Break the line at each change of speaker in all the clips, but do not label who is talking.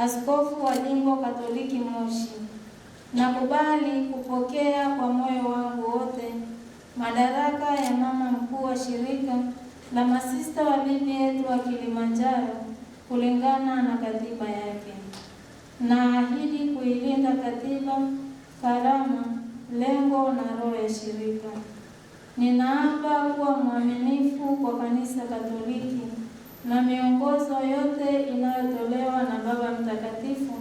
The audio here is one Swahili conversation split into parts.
askofu wa Jimbo Katoliki Moshi. Nakubali kupokea kwa moyo wangu wote madaraka ya mama mkuu wa shirika la masista wa bibi yetu wa Kilimanjaro kulingana na katiba yake. Naahidi kuilinda katiba, karama, lengo na roho ya shirika. Ninaapa kuwa mwaminifu kwa Kanisa Katoliki na miongozo yote inayotolewa na Baba Mtakatifu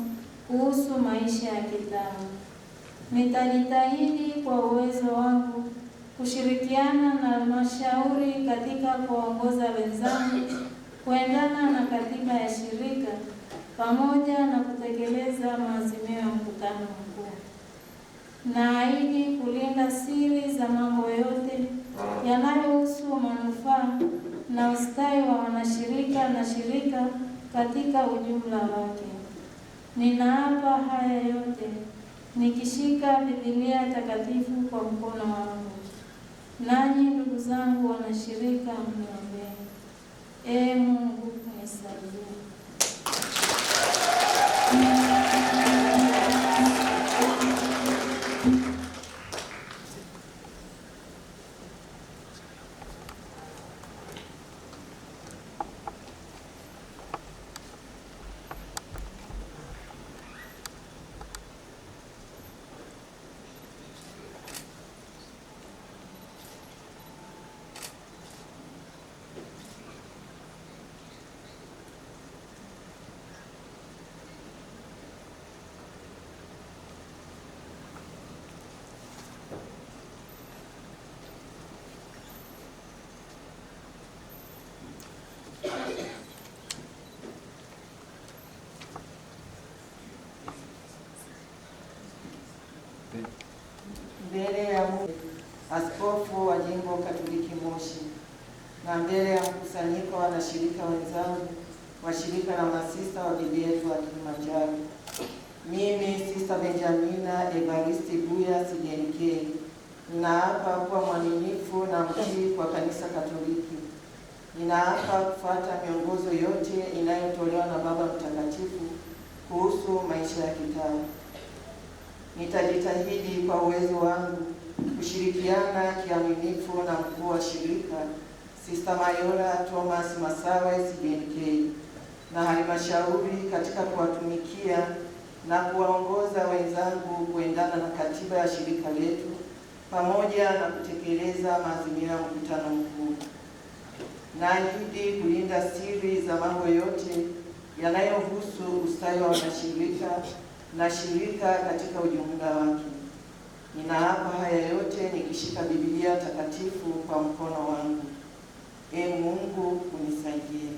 kuhusu maisha ya kitawa. Nitajitahidi kwa uwezo wangu kushirikiana na halmashauri katika kuongoza wenzangu kuendana na katiba ya shirika pamoja na kutekeleza maazimio ya mkutano mkuu. Naahidi kulinda siri za mambo yote yanayohusu manufaa na ustawi wa wanashirika na shirika katika ujumla wake. Ninaapa haya yote nikishika Biblia takatifu kwa mkono wangu. Nanyi ndugu zangu wanashirika, mniombee. Ee Mungu nisaidie.
Mbele ya Askofu wa Jimbo Katoliki Moshi na mbele ya mkusanyiko wa wanashirika wenzangu wa shirika la masista wa bibi yetu wa Kilimanjaro, mimi Sista Benjamina Evaristi Buya CJNK ninaapa kuwa mwaminifu na mtii kwa Kanisa Katoliki. Ninaapa kufuata miongozo yote inayotolewa na Baba Mtakatifu kuhusu maisha ya kitawa. Nitajitahidi kwa uwezo wangu kushirikiana kiaminifu na mkuu wa shirika Sista Mayora Thomas Masawe CJNK na halmashauri katika kuwatumikia na kuwaongoza wenzangu kuendana na katiba ya shirika letu pamoja na kutekeleza maazimio ya mkutano mkuu. Naahidi kulinda siri za mambo yote yanayohusu ustawi wa wanashirika na shirika katika ujumla wake. Ninaapa haya yote nikishika Biblia takatifu kwa mkono wangu. Ee Mungu unisaidie.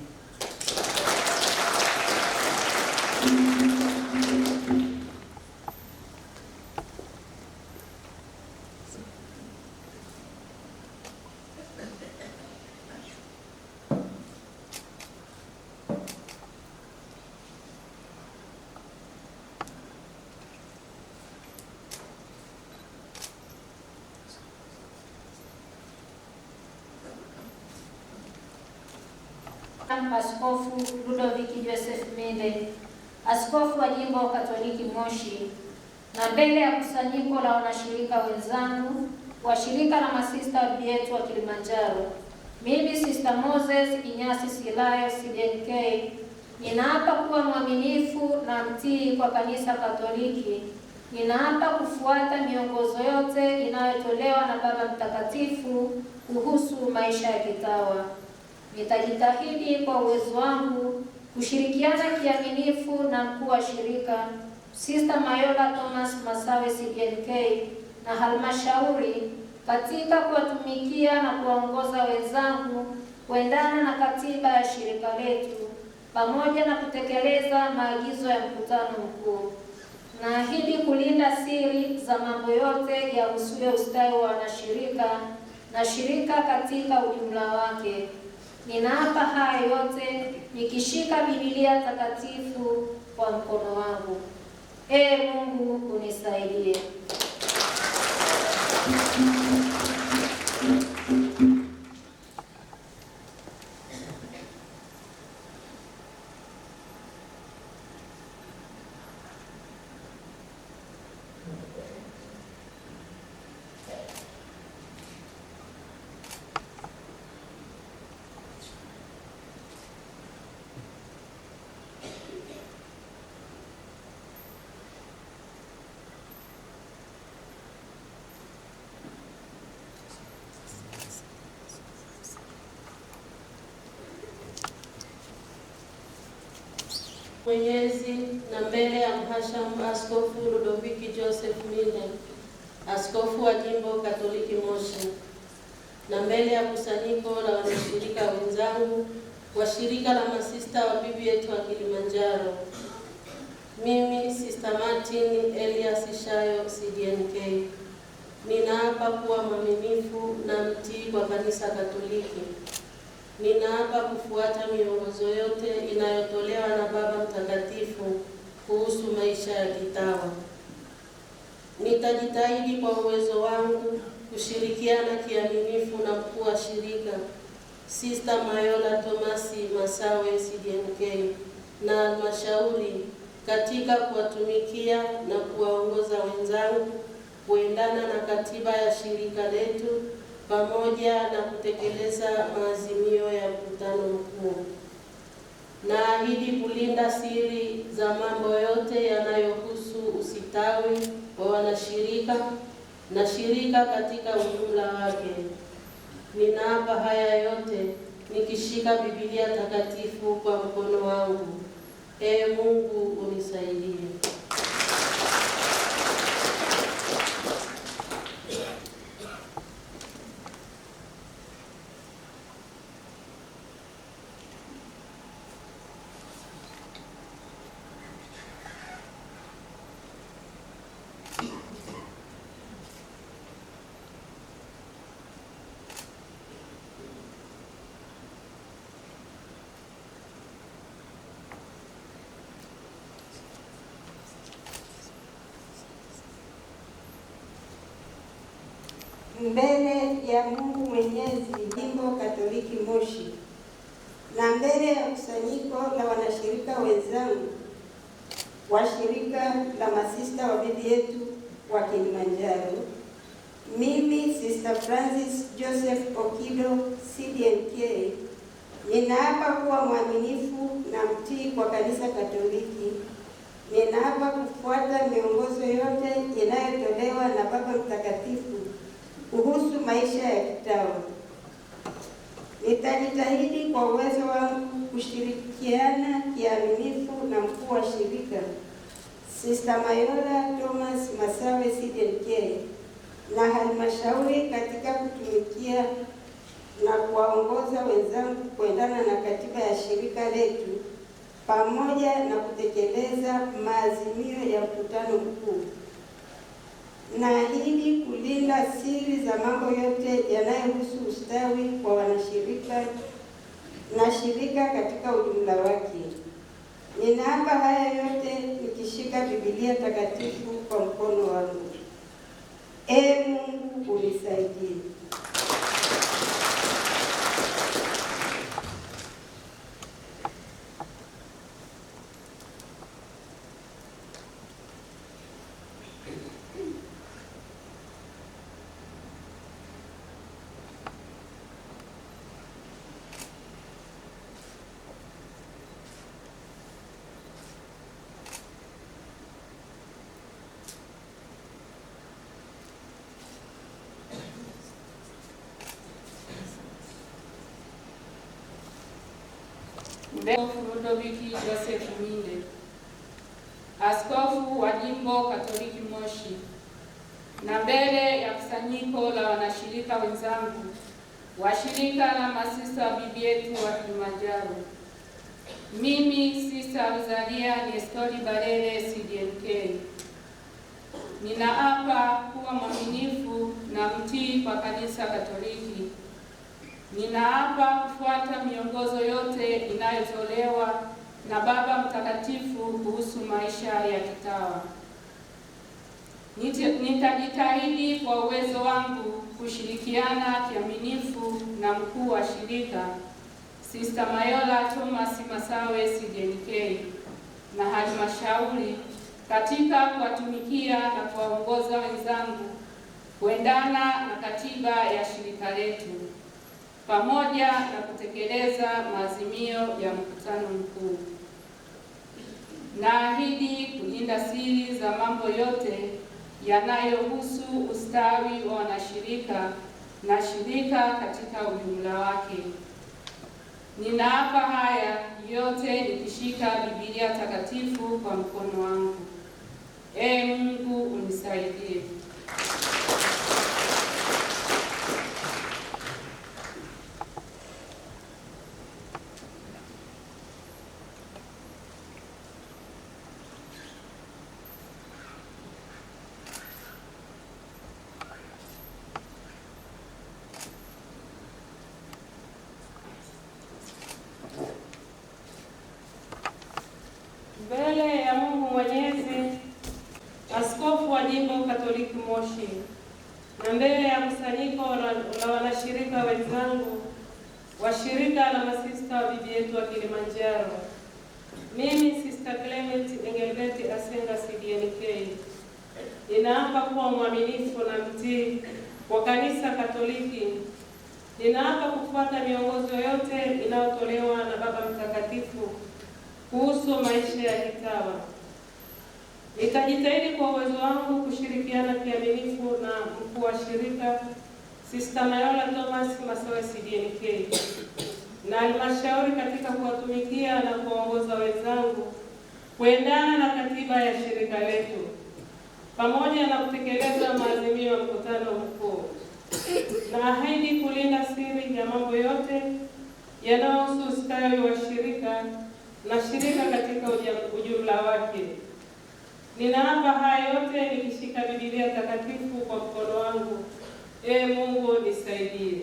Askofu Ludovick Joseph Minde, askofu wa Jimbo Katoliki Moshi, na mbele ya kusanyiko la wanashirika wenzangu wa shirika la masista wa bibi yetu wa Kilimanjaro, mimi Sister Moses Inyasi Silayo CJNK ninaapa kuwa mwaminifu na mtii kwa Kanisa Katoliki. Ninaapa kufuata miongozo yote inayotolewa na Baba Mtakatifu kuhusu maisha ya kitawa. Nitajitahidi kwa uwezo wangu kushirikiana kiaminifu na mkuu wa shirika Sister Mayora Thomas Masawe CJNK na halmashauri katika kuwatumikia na kuwaongoza wenzangu kuendana na katiba ya shirika letu pamoja na kutekeleza maagizo ya mkutano mkuu. Naahidi kulinda siri za mambo yote yahusuyo ustawi wa wanashirika na shirika katika ujumla wake. Ninaapa haya yote nikishika Biblia takatifu kwa mkono wangu. Ee Mungu unisaidie.
Mwenyezi na mbele ya Mhashamu Askofu Ludoviki Joseph Minde, askofu wa Jimbo Katoliki Moshi, na mbele ya kusanyiko la wanashirika wenzangu wa shirika la masista wa Bibi Yetu wa Kilimanjaro, mimi Sister Martin Elias Shayo CDNK ninaapa kuwa mwaminifu na mtii kwa Kanisa Katoliki. Ninaapa kufuata miongozo yote inayotolewa na Baba Mtakatifu kuhusu maisha ya kitawa. Nitajitahidi kwa uwezo wangu kushirikiana kiaminifu na mkuu wa shirika Sister Mayola Tomasi Masawe CDNK na halmashauri katika kuwatumikia na kuwaongoza wenzangu kuendana na katiba ya shirika letu pamoja na kutekeleza maazimio ya mkutano mkuu. Naahidi kulinda siri za mambo yote yanayohusu usitawi wa wanashirika na shirika katika ujumla wake. Ninaapa haya yote nikishika Biblia takatifu kwa mkono wangu. Ee Mungu unisaidie.
Mbele ya Mungu Mwenyezi, Jimbo Katoliki Moshi, na mbele ya kusanyiko la wanashirika wenzangu wa shirika la masista wa Bibi Yetu wa Kilimanjaro, mimi Sister Francis Joseph Okido CDNK ninaapa kuwa mwaminifu na mtii kwa Kanisa Katoliki. Ninaapa kufuata miongozo yote inayotolewa na Baba Mtakatifu kuhusu maisha ya kitawa. Nitajitahidi kwa uwezo wangu kushirikiana kiaminifu na mkuu wa shirika Sister Mayola Thomas Masawe CDNK na halmashauri katika kutumikia na kuwaongoza wenzangu kuendana na katiba ya shirika letu pamoja na kutekeleza maazimio ya mkutano mkuu. Naahidi kulinda siri za mambo yote yanayohusu ustawi kwa wanashirika na shirika katika ujumla wake. Ninaapa haya yote nikishika Biblia takatifu kwa mkono wangu. Ee Mungu unisaidie.
Askofu Ludoviki Joseph Minde, askofu wa Jimbo Katoliki Moshi, na mbele ya kusanyiko la wanashirika wenzangu wa shirika la masista wa Bibi Yetu wa Kilimanjaro, mimi Sister Rosalia Nestori Balele CDNK ninaapa kuwa mwaminifu na mtii kwa Kanisa Katoliki. Ninaapa kufuata miongozo yote inayotolewa na Baba Mtakatifu kuhusu maisha ya kitawa. Nitajitahidi kwa uwezo wangu kushirikiana kiaminifu na mkuu wa shirika Sister Mayola Thomas Masawe CDNK na halmashauri katika kuwatumikia na kuwaongoza kuwaongoza wenzangu kuendana na katiba ya shirika letu pamoja na kutekeleza maazimio ya mkutano mkuu. Naahidi kulinda siri za mambo yote yanayohusu ustawi wa wanashirika na shirika katika ujumla wake. Ninaapa haya yote nikishika Biblia takatifu kwa mkono wangu. Ee Mungu unisaidie. Mbele ya Mungu Mwenyezi, Askofu wa Jimbo Katoliki Moshi, na mbele ya kusanyiko la wanashirika wenzangu wa shirika la masista wa bibi yetu wa Kilimanjaro, mimi Sister Clement Engelbert Asenga CDNK ninaapa kuwa mwaminifu na mtii kwa Kanisa Katoliki. Ninaapa kufuata miongozo yote inayotolewa na Baba Mtakatifu kuhusu maisha ya kitawa. Nitajitahidi kwa uwezo wangu kushirikiana kiaminifu na mkuu wa shirika Sister Mayola Thomas Masawe CDNK na halmashauri katika kuwatumikia na kuongoza wenzangu kuendana na katiba ya shirika letu pamoja na kutekeleza maazimio ya mkutano mkuu. Naahidi kulinda siri ya mambo yote yanayohusu ustawi wa shirika na shirika katika ujumla wake. Ninaapa haya yote nikishika Biblia takatifu kwa mkono wangu. Ee Mungu nisaidie.